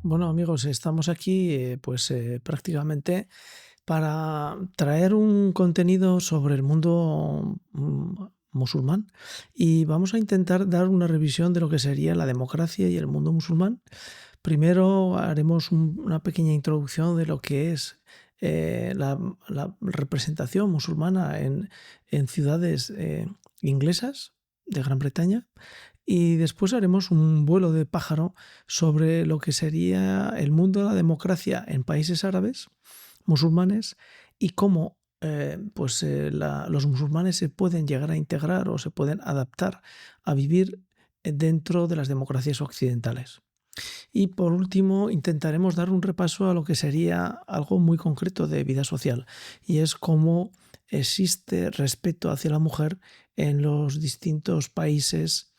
Bueno, amigos, estamos aquí prácticamente para traer un contenido sobre el mundo musulmán y vamos a intentar dar una revisión de lo que sería la democracia y el mundo musulmán. Primero haremos una pequeña introducción de lo que es la representación musulmana en ciudades inglesas de Gran Bretaña y después haremos un vuelo de pájaro sobre lo que sería el mundo de la democracia en países árabes, musulmanes, y cómo los musulmanes se pueden llegar a integrar o se pueden adaptar a vivir dentro de las democracias occidentales. Y por último, intentaremos dar un repaso a lo que sería algo muy concreto de vida social, y es cómo existe respeto hacia la mujer en los distintos países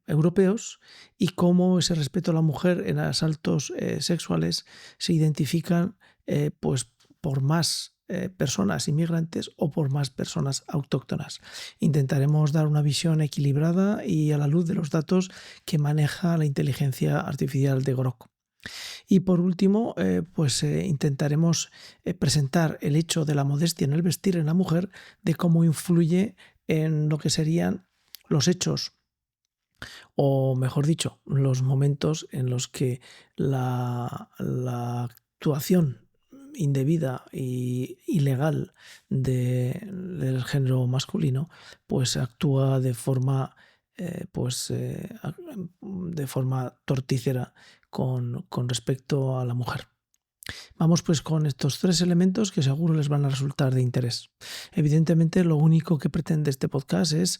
europeos y cómo ese respeto a la mujer en asaltos sexuales se identifican por más personas inmigrantes o por más personas autóctonas. Intentaremos dar una visión equilibrada y a la luz de los datos que maneja la inteligencia artificial de Grok. Y por último, intentaremos presentar el hecho de la modestia en el vestir en la mujer, de cómo influye en lo que serían los hechos, o mejor dicho, los momentos en los que la actuación indebida y ilegal del género masculino pues actúa de forma torticera con respecto a la mujer. Vamos pues con estos tres elementos que seguro les van a resultar de interés. Evidentemente, lo único que pretende este podcast es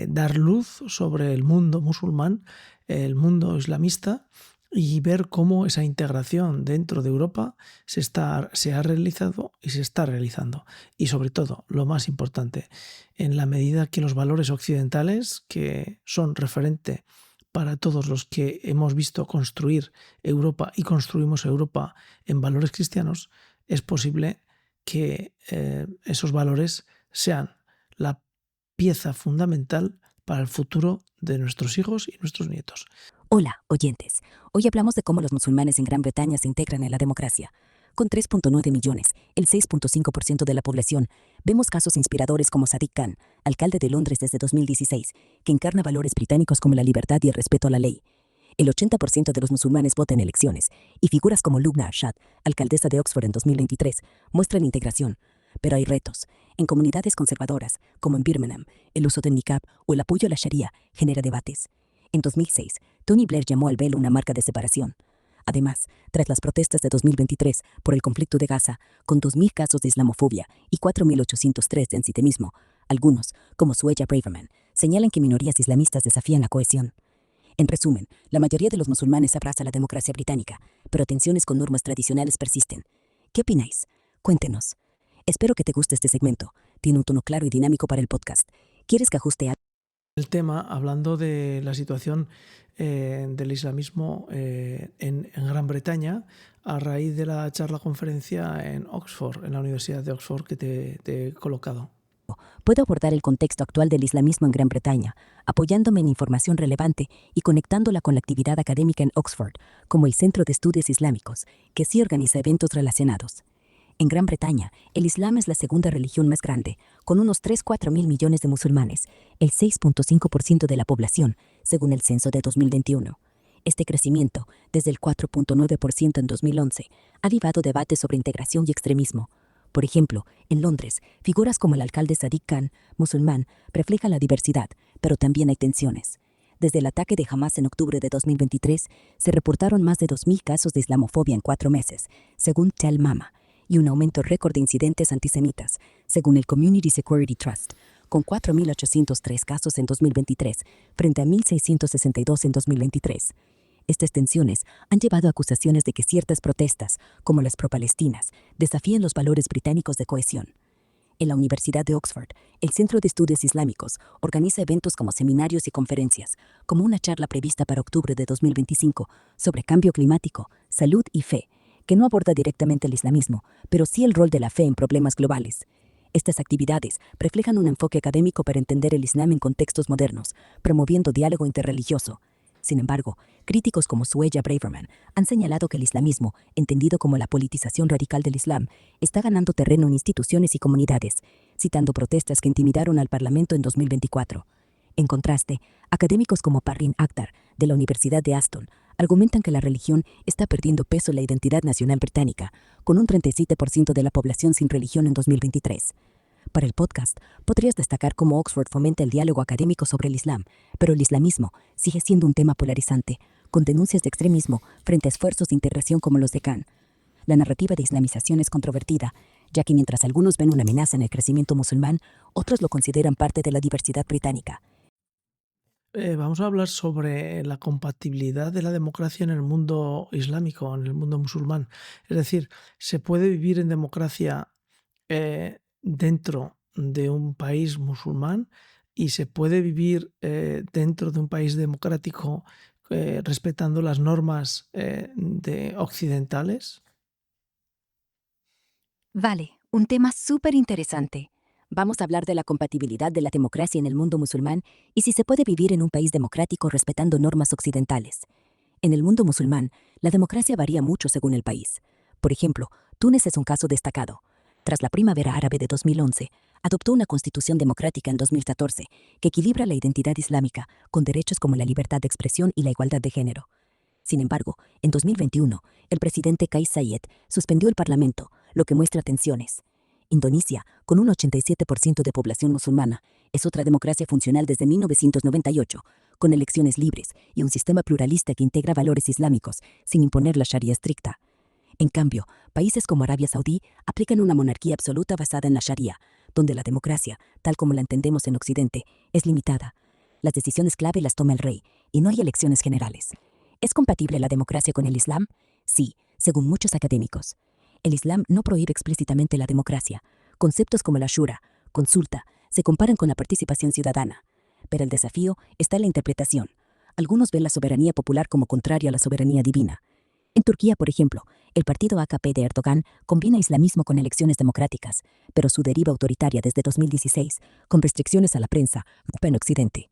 dar luz sobre el mundo musulmán, el mundo islamista, y ver cómo esa integración dentro de Europa se ha realizado y se está realizando. Y sobre todo, lo más importante, en la medida que los valores occidentales, que son referente para todos los que hemos visto construir Europa y construimos Europa en valores cristianos, es posible que esos valores sean la pieza fundamental para el futuro de nuestros hijos y nuestros nietos. Hola, oyentes. Hoy hablamos de cómo los musulmanes en Gran Bretaña se integran en la democracia. Con 3.9 millones, el 6.5% de la población, vemos casos inspiradores como Sadiq Khan, alcalde de Londres desde 2016, que encarna valores británicos como la libertad y el respeto a la ley. El 80% de los musulmanes vota en elecciones, y figuras como Lubna Arshad, alcaldesa de Oxford en 2023, muestran integración. Pero hay retos. En comunidades conservadoras, como en Birmingham, el uso del niqab o el apoyo a la sharia genera debates. En 2006, Tony Blair llamó al velo una marca de separación. Además, tras las protestas de 2023 por el conflicto de Gaza, con 2.000 casos de islamofobia y 4.803 de antisemitismo, algunos, como Sueya Braverman, señalan que minorías islamistas desafían la cohesión. En resumen, la mayoría de los musulmanes abraza la democracia británica, pero tensiones con normas tradicionales persisten. ¿Qué opináis? Cuéntenos. Espero que te guste este segmento. Tiene un tono claro y dinámico para el podcast. ¿Quieres que ajuste a El tema, hablando de la situación del islamismo en Gran Bretaña, a raíz de la charla-conferencia en Oxford, en la Universidad de Oxford, que te he colocado? Puedo abordar el contexto actual del islamismo en Gran Bretaña, apoyándome en información relevante y conectándola con la actividad académica en Oxford, como el Centro de Estudios Islámicos, que sí organiza eventos relacionados. En Gran Bretaña, el Islam es la segunda religión más grande, con unos 3-4 mil millones de musulmanes, el 6.5% de la población, según el censo de 2021. Este crecimiento, desde el 4.9% en 2011, ha avivado debates sobre integración y extremismo. Por ejemplo, en Londres, figuras como el alcalde Sadiq Khan, musulmán, reflejan la diversidad, pero también hay tensiones. Desde el ataque de Hamas en octubre de 2023, se reportaron más de 2.000 casos de islamofobia en 4 meses, según Tel Mama, y un aumento récord de incidentes antisemitas, según el Community Security Trust, con 4.803 casos en 2023 frente a 1.662 en 2023. Estas tensiones han llevado a acusaciones de que ciertas protestas, como las pro-palestinas, desafían los valores británicos de cohesión. En la Universidad de Oxford, el Centro de Estudios Islámicos organiza eventos como seminarios y conferencias, como una charla prevista para octubre de 2025 sobre cambio climático, salud y fe, que no aborda directamente el islamismo, pero sí el rol de la fe en problemas globales. Estas actividades reflejan un enfoque académico para entender el Islam en contextos modernos, promoviendo diálogo interreligioso. Sin embargo, críticos como Sueya Braverman han señalado que el islamismo, entendido como la politización radical del Islam, está ganando terreno en instituciones y comunidades, citando protestas que intimidaron al Parlamento en 2024. En contraste, académicos como Parrin Akhtar, de la Universidad de Aston, argumentan que la religión está perdiendo peso en la identidad nacional británica, con un 37% de la población sin religión en 2023. Para el podcast, podrías destacar cómo Oxford fomenta el diálogo académico sobre el Islam, pero el islamismo sigue siendo un tema polarizante, con denuncias de extremismo frente a esfuerzos de integración como los de Khan. La narrativa de islamización es controvertida, ya que mientras algunos ven una amenaza en el crecimiento musulmán, otros lo consideran parte de la diversidad británica. Vamos a hablar sobre la compatibilidad de la democracia en el mundo islámico, en el mundo musulmán. Es decir, ¿se puede vivir en democracia dentro de un país musulmán y se puede vivir dentro de un país democrático respetando las normas occidentales? Vale, un tema súper interesante. Vamos a hablar de la compatibilidad de la democracia en el mundo musulmán y si se puede vivir en un país democrático respetando normas occidentales. En el mundo musulmán, la democracia varía mucho según el país. Por ejemplo, Túnez es un caso destacado. Tras la primavera árabe de 2011, adoptó una constitución democrática en 2014 que equilibra la identidad islámica con derechos como la libertad de expresión y la igualdad de género. Sin embargo, en 2021, el presidente Kais Saied suspendió el parlamento, lo que muestra tensiones. Indonesia, con un 87% de población musulmana, es otra democracia funcional desde 1998, con elecciones libres y un sistema pluralista que integra valores islámicos, sin imponer la sharia estricta. En cambio, países como Arabia Saudí aplican una monarquía absoluta basada en la sharia, donde la democracia, tal como la entendemos en Occidente, es limitada. Las decisiones clave las toma el rey, y no hay elecciones generales. ¿Es compatible la democracia con el Islam? Sí, según muchos académicos. El Islam no prohíbe explícitamente la democracia. Conceptos como la shura, consulta, se comparan con la participación ciudadana. Pero el desafío está en la interpretación. Algunos ven la soberanía popular como contraria a la soberanía divina. En Turquía, por ejemplo, el partido AKP de Erdogan combina islamismo con elecciones democráticas, pero su deriva autoritaria desde 2016, con restricciones a la prensa, ocupa en Occidente.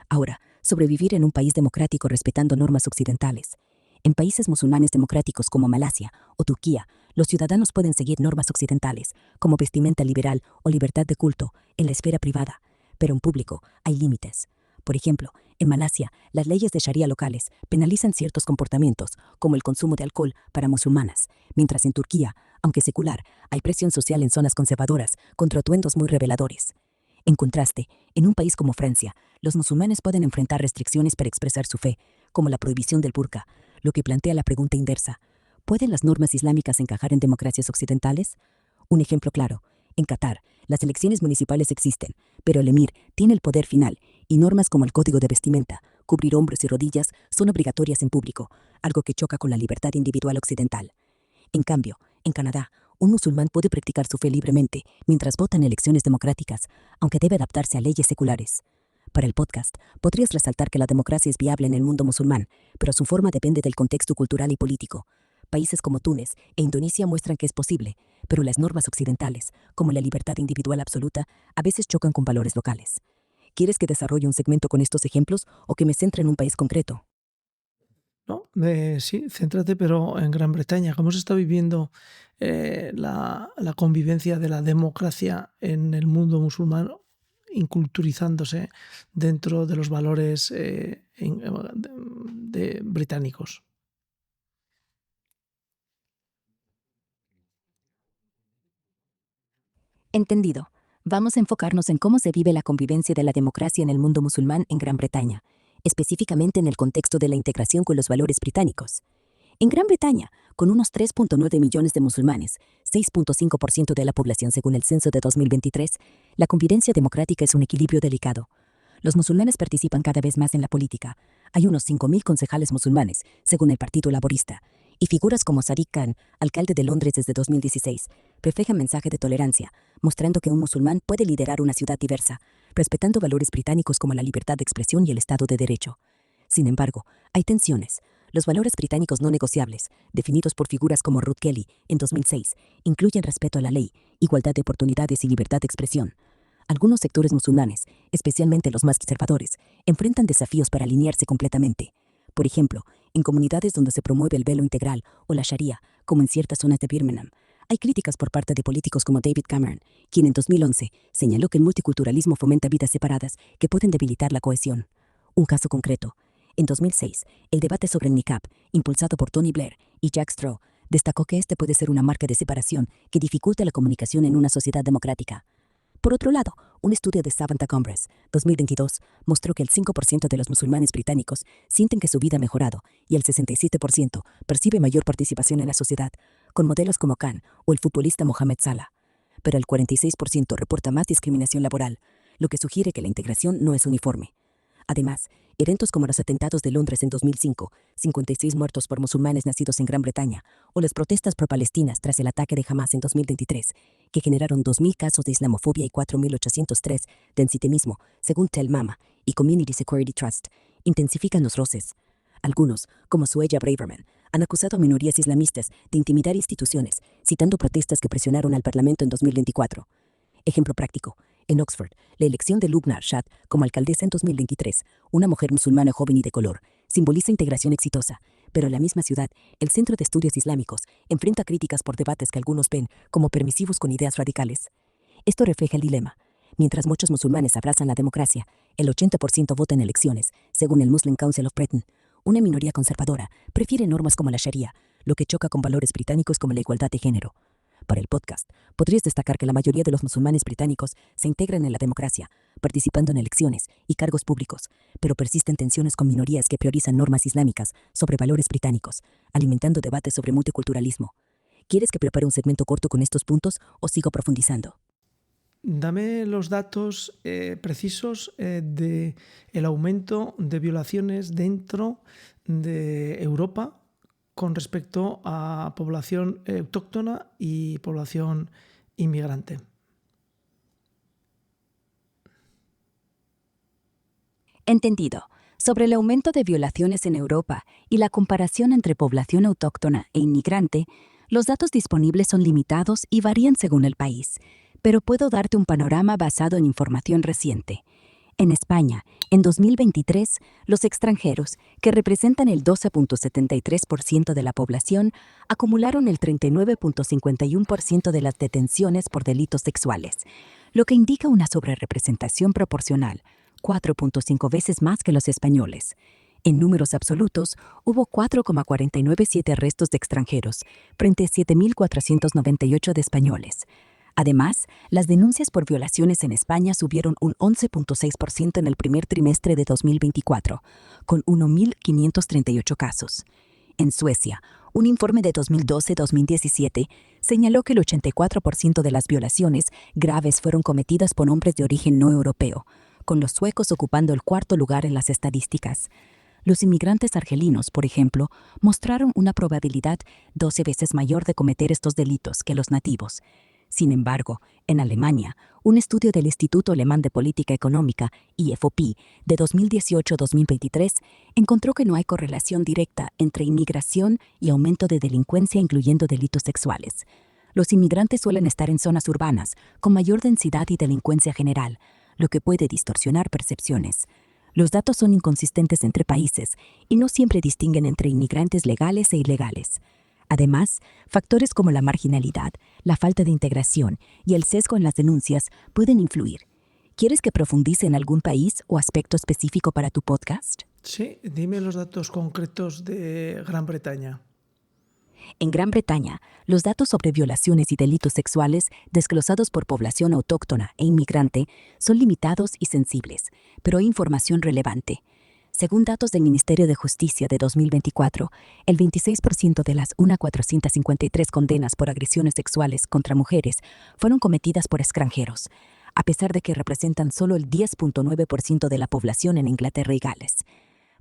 Ahora, sobrevivir en un país democrático respetando normas occidentales. En países musulmanes democráticos como Malasia o Turquía, los ciudadanos pueden seguir normas occidentales, como vestimenta liberal o libertad de culto, en la esfera privada, pero en público hay límites. Por ejemplo, en Malasia, las leyes de Sharia locales penalizan ciertos comportamientos, como el consumo de alcohol para musulmanas, mientras en Turquía, aunque secular, hay presión social en zonas conservadoras contra atuendos muy reveladores. En contraste, en un país como Francia, los musulmanes pueden enfrentar restricciones para expresar su fe, como la prohibición del burka, lo que plantea la pregunta inversa: ¿pueden las normas islámicas encajar en democracias occidentales? Un ejemplo claro: en Qatar, las elecciones municipales existen, pero el emir tiene el poder final y normas como el código de vestimenta, cubrir hombros y rodillas, son obligatorias en público, algo que choca con la libertad individual occidental. En cambio, en Canadá, un musulmán puede practicar su fe libremente mientras vota en elecciones democráticas, aunque debe adaptarse a leyes seculares. Para el podcast, podrías resaltar que la democracia es viable en el mundo musulmán, pero su forma depende del contexto cultural y político. Países como Túnez e Indonesia muestran que es posible, pero las normas occidentales, como la libertad individual absoluta, a veces chocan con valores locales. ¿Quieres que desarrolle un segmento con estos ejemplos o que me centre en un país concreto? No, sí, céntrate, pero en Gran Bretaña, ¿cómo se está viviendo la convivencia de la democracia en el mundo musulmán, inculturizándose dentro de los valores británicos? Entendido. Vamos a enfocarnos en cómo se vive la convivencia de la democracia en el mundo musulmán en Gran Bretaña, específicamente en el contexto de la integración con los valores británicos. En Gran Bretaña, con unos 3.9 millones de musulmanes, 6.5% de la población según el censo de 2023, la convivencia democrática es un equilibrio delicado. Los musulmanes participan cada vez más en la política. Hay unos 5.000 concejales musulmanes, según el Partido Laborista, y figuras como Sadiq Khan, alcalde de Londres desde 2016, reflejan mensaje de tolerancia, mostrando que un musulmán puede liderar una ciudad diversa, respetando valores británicos como la libertad de expresión y el Estado de Derecho. Sin embargo, hay tensiones. Los valores británicos no negociables, definidos por figuras como Ruth Kelly en 2006, incluyen respeto a la ley, igualdad de oportunidades y libertad de expresión. Algunos sectores musulmanes, especialmente los más conservadores, enfrentan desafíos para alinearse completamente. Por ejemplo, en comunidades donde se promueve el velo integral o la Sharia, como en ciertas zonas de Birmingham, hay críticas por parte de políticos como David Cameron, quien en 2011 señaló que el multiculturalismo fomenta vidas separadas que pueden debilitar la cohesión. Un caso concreto. En 2006, el debate sobre el niqab, impulsado por Tony Blair y Jack Straw, destacó que este puede ser una marca de separación que dificulta la comunicación en una sociedad democrática. Por otro lado, un estudio de Savanta Congress, 2022, mostró que el 5% de los musulmanes británicos sienten que su vida ha mejorado y el 67% percibe mayor participación en la sociedad, con modelos como Khan o el futbolista Mohamed Salah. Pero el 46% reporta más discriminación laboral, lo que sugiere que la integración no es uniforme. Además, eventos como los atentados de Londres en 2005, 56 muertos por musulmanes nacidos en Gran Bretaña, o las protestas pro-palestinas tras el ataque de Hamas en 2023, que generaron 2.000 casos de islamofobia y 4.803 de antisemitismo, según Tel Mama y Community Security Trust, intensifican los roces. Algunos, como Sueya Braverman, han acusado a minorías islamistas de intimidar instituciones, citando protestas que presionaron al Parlamento en 2024. Ejemplo práctico. En Oxford, la elección de Lubna Arshad como alcaldesa en 2023, una mujer musulmana joven y de color, simboliza integración exitosa, pero en la misma ciudad, el Centro de Estudios Islámicos enfrenta críticas por debates que algunos ven como permisivos con ideas radicales. Esto refleja el dilema. Mientras muchos musulmanes abrazan la democracia, el 80% vota en elecciones, según el Muslim Council of Britain. Una minoría conservadora prefiere normas como la Sharia, lo que choca con valores británicos como la igualdad de género. Para el podcast, podrías destacar que la mayoría de los musulmanes británicos se integran en la democracia, participando en elecciones y cargos públicos, pero persisten tensiones con minorías que priorizan normas islámicas sobre valores británicos, alimentando debates sobre multiculturalismo. ¿Quieres que prepare un segmento corto con estos puntos o sigo profundizando? Dame los datos precisos del aumento de violaciones dentro de Europa con respecto a población autóctona y población inmigrante. Entendido. Sobre el aumento de violaciones en Europa y la comparación entre población autóctona e inmigrante, los datos disponibles son limitados y varían según el país, pero puedo darte un panorama basado en información reciente. En España, en 2023, los extranjeros, que representan el 12.73% de la población, acumularon el 39.51% de las detenciones por delitos sexuales, lo que indica una sobrerepresentación proporcional, 4.5 veces más que los españoles. En números absolutos, hubo 4,497 arrestos de extranjeros, frente a 7.498 de españoles. Además, las denuncias por violaciones en España subieron un 11.6% en el primer trimestre de 2024, con 1.538 casos. En Suecia, un informe de 2012-2017 señaló que el 84% de las violaciones graves fueron cometidas por hombres de origen no europeo, con los suecos ocupando el cuarto lugar en las estadísticas. Los inmigrantes argelinos, por ejemplo, mostraron una probabilidad 12 veces mayor de cometer estos delitos que los nativos. Sin embargo, en Alemania, un estudio del Instituto Alemán de Política Económica, IFOP, de 2018-2023, encontró que no hay correlación directa entre inmigración y aumento de delincuencia, incluyendo delitos sexuales. Los inmigrantes suelen estar en zonas urbanas, con mayor densidad y delincuencia general, lo que puede distorsionar percepciones. Los datos son inconsistentes entre países y no siempre distinguen entre inmigrantes legales e ilegales. Además, factores como la marginalidad, la falta de integración y el sesgo en las denuncias pueden influir. ¿Quieres que profundice en algún país o aspecto específico para tu podcast? Sí, dime los datos concretos de Gran Bretaña. En Gran Bretaña, los datos sobre violaciones y delitos sexuales desglosados por población autóctona e inmigrante son limitados y sensibles, pero hay información relevante. Según datos del Ministerio de Justicia de 2024, el 26% de las 1.453 condenas por agresiones sexuales contra mujeres fueron cometidas por extranjeros, a pesar de que representan solo el 10.9% de la población en Inglaterra y Gales.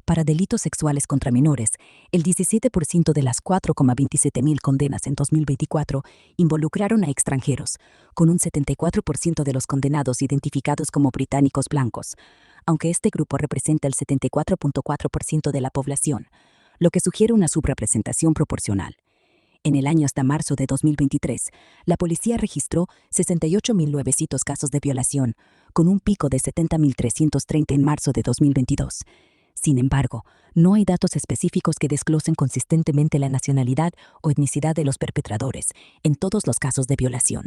Para delitos sexuales contra menores, el 17% de las 4,27 mil condenas en 2024 involucraron a extranjeros, con un 74% de los condenados identificados como británicos blancos, aunque este grupo representa el 74.4% de la población, lo que sugiere una subrepresentación proporcional. En el año hasta marzo de 2023, la policía registró 68.900 casos de violación, con un pico de 70.330 en marzo de 2022. Sin embargo, no hay datos específicos que desglosen consistentemente la nacionalidad o etnicidad de los perpetradores en todos los casos de violación.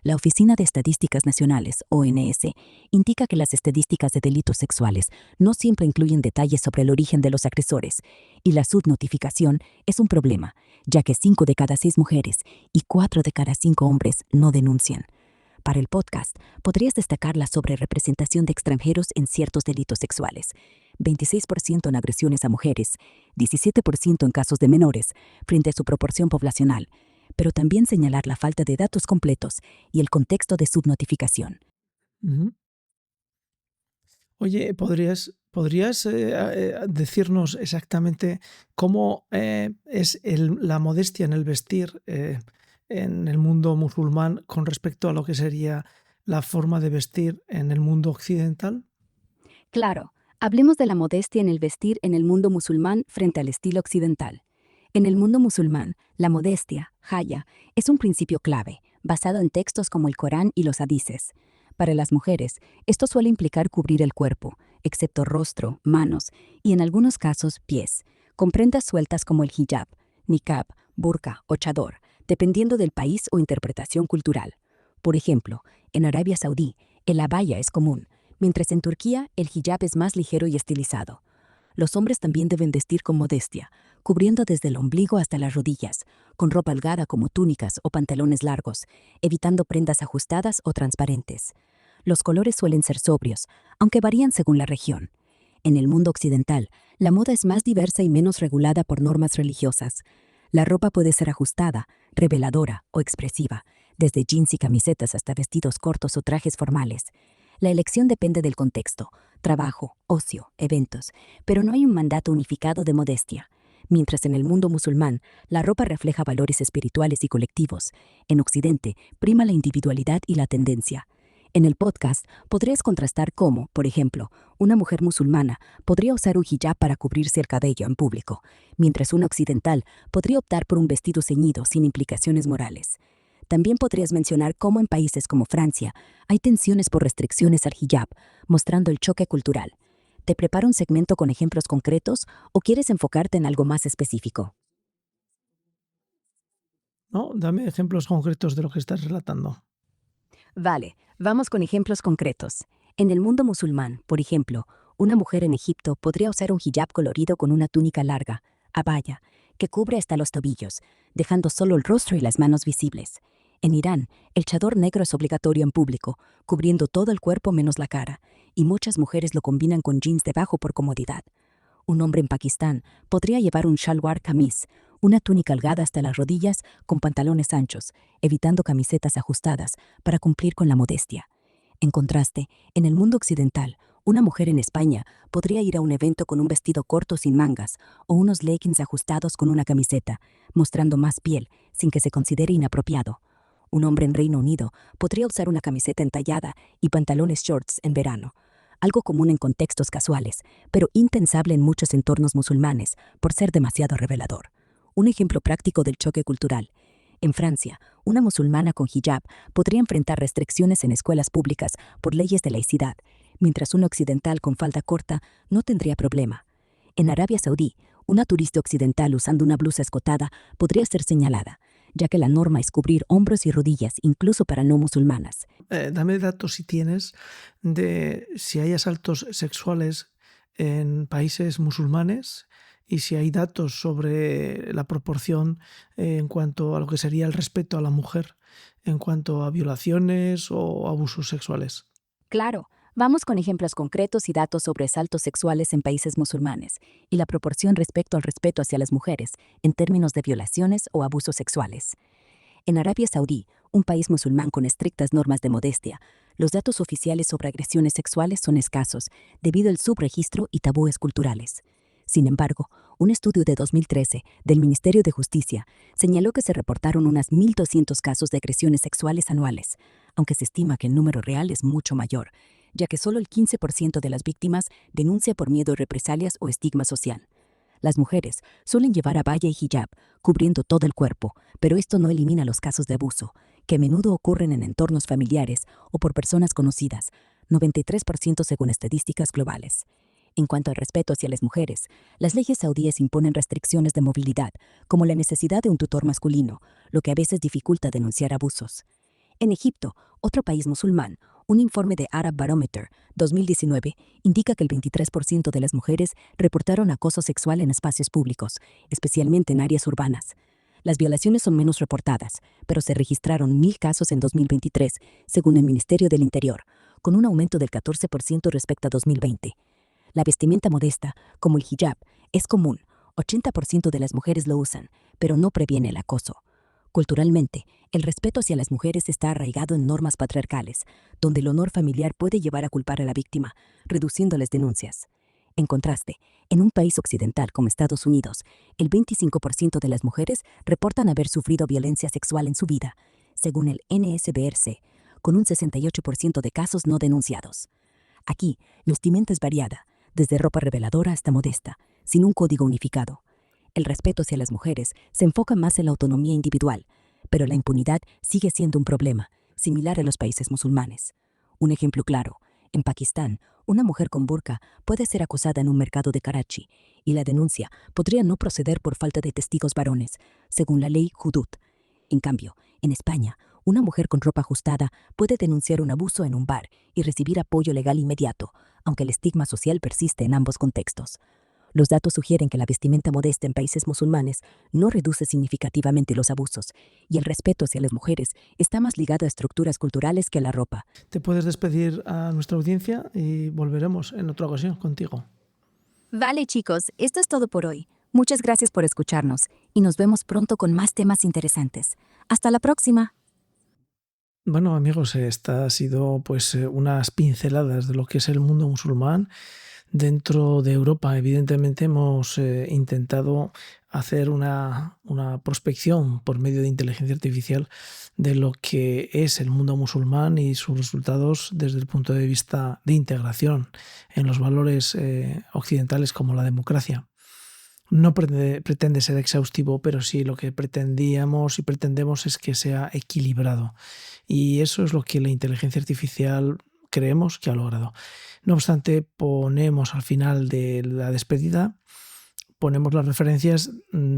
La Oficina de Estadísticas Nacionales, ONS, indica que las estadísticas de delitos sexuales no siempre incluyen detalles sobre el origen de los agresores, y la subnotificación es un problema, ya que 5 de cada 6 mujeres y 4 de cada 5 hombres no denuncian. Para el podcast, podrías destacar la sobrerepresentación de extranjeros en ciertos delitos sexuales. 26% en agresiones a mujeres, 17% en casos de menores, frente a su proporción poblacional, pero también señalar la falta de datos completos y el contexto de subnotificación. Ujú. Oye, ¿podrías decirnos exactamente cómo es la modestia en el vestir en el mundo musulmán con respecto a lo que sería la forma de vestir en el mundo occidental? Claro, hablemos de la modestia en el vestir en el mundo musulmán frente al estilo occidental. En el mundo musulmán, la modestia, haya, es un principio clave, basado en textos como el Corán y los hadices. Para las mujeres, esto suele implicar cubrir el cuerpo, excepto rostro, manos y en algunos casos pies, con prendas sueltas como el hijab, niqab, burka o chador, dependiendo del país o interpretación cultural. Por ejemplo, en Arabia Saudí, el abaya es común, mientras en Turquía el hijab es más ligero y estilizado. Los hombres también deben vestir con modestia, cubriendo desde el ombligo hasta las rodillas, con ropa holgada como túnicas o pantalones largos, evitando prendas ajustadas o transparentes. Los colores suelen ser sobrios, aunque varían según la región. En el mundo occidental, la moda es más diversa y menos regulada por normas religiosas. La ropa puede ser ajustada, reveladora o expresiva, desde jeans y camisetas hasta vestidos cortos o trajes formales. La elección depende del contexto, trabajo, ocio, eventos, pero no hay un mandato unificado de modestia. Mientras en el mundo musulmán, la ropa refleja valores espirituales y colectivos, en Occidente prima la individualidad y la tendencia. En el podcast podrías contrastar cómo, por ejemplo, una mujer musulmana podría usar un hijab para cubrirse el cabello en público, mientras una occidental podría optar por un vestido ceñido sin implicaciones morales. También podrías mencionar cómo en países como Francia hay tensiones por restricciones al hijab, mostrando el choque cultural. ¿Te preparo un segmento con ejemplos concretos o quieres enfocarte en algo más específico? ¿No? Dame ejemplos concretos de lo que estás relatando. Vale, vamos con ejemplos concretos. En el mundo musulmán, por ejemplo, una mujer en Egipto podría usar un hijab colorido con una túnica larga, abaya, que cubre hasta los tobillos, dejando solo el rostro y las manos visibles. En Irán, el chador negro es obligatorio en público, cubriendo todo el cuerpo menos la cara, y muchas mujeres lo combinan con jeans debajo por comodidad. Un hombre en Pakistán podría llevar un shalwar kameez, una túnica holgada hasta las rodillas con pantalones anchos, evitando camisetas ajustadas para cumplir con la modestia. En contraste, en el mundo occidental, una mujer en España podría ir a un evento con un vestido corto sin mangas o unos leggings ajustados con una camiseta, mostrando más piel sin que se considere inapropiado. Un hombre en Reino Unido podría usar una camiseta entallada y pantalones shorts en verano, algo común en contextos casuales, pero impensable en muchos entornos musulmanes por ser demasiado revelador. Un ejemplo práctico del choque cultural. En Francia, una musulmana con hijab podría enfrentar restricciones en escuelas públicas por leyes de laicidad, mientras una occidental con falda corta no tendría problema. En Arabia Saudí, una turista occidental usando una blusa escotada podría ser señalada, ya que la norma es cubrir hombros y rodillas incluso para no musulmanas. Dame datos si tienes de si hay asaltos sexuales en países musulmanes y si hay datos sobre la proporción en cuanto a lo que sería el respeto a la mujer en cuanto a violaciones o abusos sexuales. Claro, vamos con ejemplos concretos y datos sobre asaltos sexuales en países musulmanes y la proporción respecto al respeto hacia las mujeres en términos de violaciones o abusos sexuales. En Arabia Saudí, un país musulmán con estrictas normas de modestia, los datos oficiales sobre agresiones sexuales son escasos debido al subregistro y tabúes culturales. Sin embargo, un estudio de 2013 del Ministerio de Justicia señaló que se reportaron unas 1.200 casos de agresiones sexuales anuales, aunque se estima que el número real es mucho mayor, ya que solo el 15% de las víctimas denuncia por miedo a represalias o estigma social. Las mujeres suelen llevar abaya y hijab, cubriendo todo el cuerpo, pero esto no elimina los casos de abuso, que a menudo ocurren en entornos familiares o por personas conocidas, 93% según estadísticas globales. En cuanto al respeto hacia las mujeres, las leyes saudíes imponen restricciones de movilidad, como la necesidad de un tutor masculino, lo que a veces dificulta denunciar abusos. En Egipto, otro país musulmán, un informe de Arab Barometer 2019 indica que el 23% de las mujeres reportaron acoso sexual en espacios públicos, especialmente en áreas urbanas. Las violaciones son menos reportadas, pero se registraron 1.000 casos en 2023, según el Ministerio del Interior, con un aumento del 14% respecto a 2020. La vestimenta modesta, como el hijab, es común. 80% de las mujeres lo usan, pero no previene el acoso. Culturalmente, el respeto hacia las mujeres está arraigado en normas patriarcales, donde el honor familiar puede llevar a culpar a la víctima, reduciendo las denuncias. En contraste, en un país occidental como Estados Unidos, el 25% de las mujeres reportan haber sufrido violencia sexual en su vida, según el NSBRC, con un 68% de casos no denunciados. Aquí, la vestimenta es variada, desde ropa reveladora hasta modesta, sin un código unificado. El respeto hacia las mujeres se enfoca más en la autonomía individual, pero la impunidad sigue siendo un problema, similar a los países musulmanes. Un ejemplo claro, en Pakistán, una mujer con burka puede ser acosada en un mercado de Karachi, y la denuncia podría no proceder por falta de testigos varones, según la ley Hudud. En cambio, en España, una mujer con ropa ajustada puede denunciar un abuso en un bar y recibir apoyo legal inmediato, aunque el estigma social persiste en ambos contextos. Los datos sugieren que la vestimenta modesta en países musulmanes no reduce significativamente los abusos, y el respeto hacia las mujeres está más ligado a estructuras culturales que a la ropa. Te puedes despedir a nuestra audiencia y volveremos en otra ocasión contigo. Vale, chicos, esto es todo por hoy. Muchas gracias por escucharnos y nos vemos pronto con más temas interesantes. Hasta la próxima. Bueno, amigos, esta ha sido pues unas pinceladas de lo que es el mundo musulmán. Dentro de Europa, evidentemente, hemos intentado hacer una prospección por medio de inteligencia artificial de lo que es el mundo musulmán y sus resultados desde el punto de vista de integración en los valores occidentales como la democracia. No pretende ser exhaustivo, pero sí lo que pretendíamos y pretendemos es que sea equilibrado. Y eso es lo que la inteligencia artificial creemos que ha logrado. No obstante, ponemos al final de la despedida, ponemos las referencias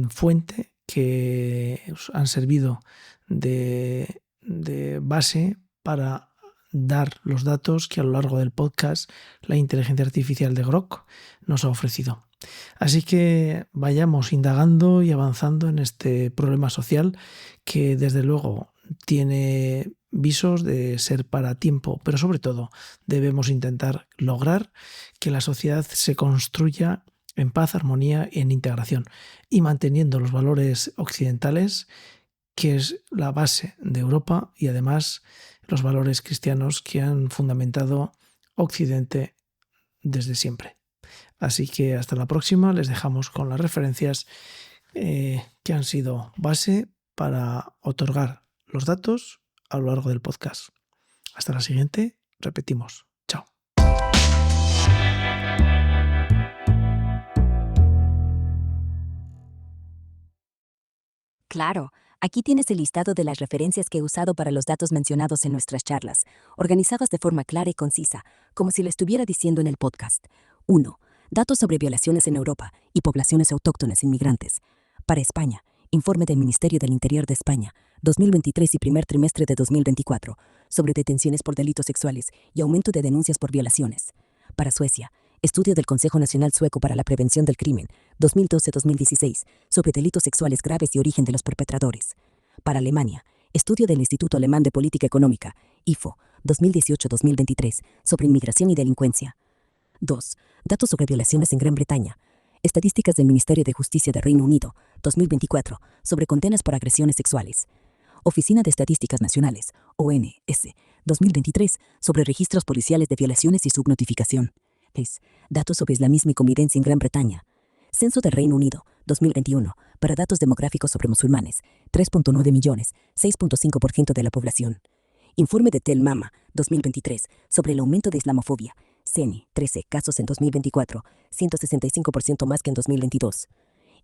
fuente que han servido de base para dar los datos que a lo largo del podcast la inteligencia artificial de Grok nos ha ofrecido. Así que vayamos indagando y avanzando en este problema social que desde luego tiene visos de ser para tiempo, pero sobre todo debemos intentar lograr que la sociedad se construya en paz, armonía y en integración y manteniendo los valores occidentales, que es la base de Europa, y además los valores cristianos que han fundamentado Occidente desde siempre. Así que hasta la próxima, les dejamos con las referencias que han sido base para otorgar los datos a lo largo del podcast. Hasta la siguiente, repetimos. Chao. Claro, aquí tienes el listado de las referencias que he usado para los datos mencionados en nuestras charlas, organizadas de forma clara y concisa, como si lo estuviera diciendo en el podcast. 1. Datos sobre violaciones en Europa y poblaciones autóctonas inmigrantes. Para España, informe del Ministerio del Interior de España, 2023 y primer trimestre de 2024, sobre detenciones por delitos sexuales y aumento de denuncias por violaciones. Para Suecia, estudio del Consejo Nacional Sueco para la Prevención del Crimen, 2012-2016, sobre delitos sexuales graves y origen de los perpetradores. Para Alemania, estudio del Instituto Alemán de Política Económica, IFO, 2018-2023, sobre inmigración y delincuencia. 2. Datos sobre violaciones en Gran Bretaña. Estadísticas del Ministerio de Justicia de Reino Unido, 2024, sobre condenas por agresiones sexuales. Oficina de Estadísticas Nacionales, ONS, 2023, sobre registros policiales de violaciones y subnotificación. 3. Datos sobre islamismo y convivencia en Gran Bretaña. Censo del Reino Unido, 2021, para datos demográficos sobre musulmanes, 3.9 millones, 6.5% de la población. Informe de Tel Mama, 2023, sobre el aumento de islamofobia. CENI, 13 casos en 2024, 165% más que en 2022.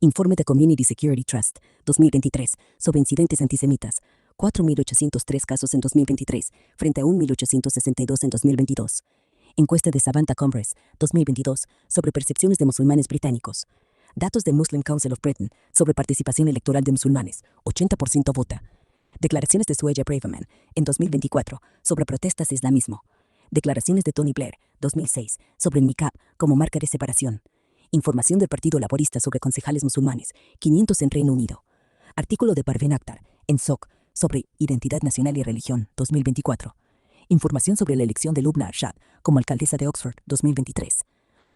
Informe de Community Security Trust, 2023, sobre incidentes antisemitas, 4.803 casos en 2023, frente a 1.862 en 2022. Encuesta de Savannah Congress, 2022, sobre percepciones de musulmanes británicos. Datos de Muslim Council of Britain sobre participación electoral de musulmanes, 80% vota. Declaraciones de Suella Braverman, en 2024, sobre protestas de islamismo. Declaraciones de Tony Blair, 2006, sobre el niqab como marca de separación. Información del Partido Laborista sobre concejales musulmanes, 500 en Reino Unido. Artículo de Parveen Akhtar, en SOC, sobre Identidad Nacional y Religión, 2024. Información sobre la elección de Lubna Arshad como alcaldesa de Oxford, 2023.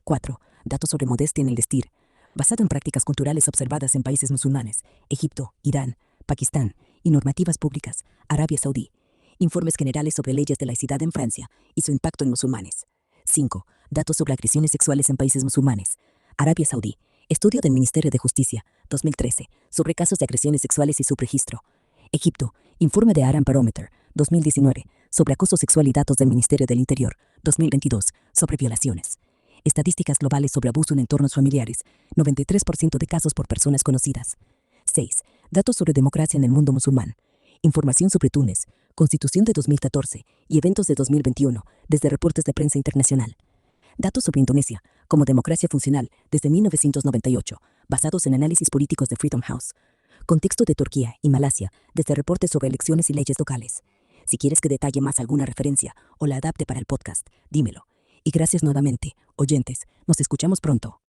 4. Datos sobre modestia en el vestir, basado en prácticas culturales observadas en países musulmanes, Egipto, Irán, Pakistán, y normativas públicas, Arabia Saudí. Informes generales sobre leyes de laicidad en Francia y su impacto en musulmanes. 5. Datos sobre agresiones sexuales en países musulmanes, Arabia Saudí. Estudio del Ministerio de Justicia, 2013, sobre casos de agresiones sexuales y su registro. Egipto. Informe de Aran Barometer, 2019, sobre acoso sexual y datos del Ministerio del Interior, 2022, sobre violaciones. Estadísticas globales sobre abuso en entornos familiares, 93% de casos por personas conocidas. 6. Datos sobre democracia en el mundo musulmán. Información sobre Túnez, Constitución de 2014 y eventos de 2021, desde reportes de prensa internacional. Datos sobre Indonesia, como democracia funcional, desde 1998, basados en análisis políticos de Freedom House. Contexto de Turquía y Malasia, desde reportes sobre elecciones y leyes locales. Si quieres que detalle más alguna referencia o la adapte para el podcast, dímelo. Y gracias nuevamente, oyentes, nos escuchamos pronto.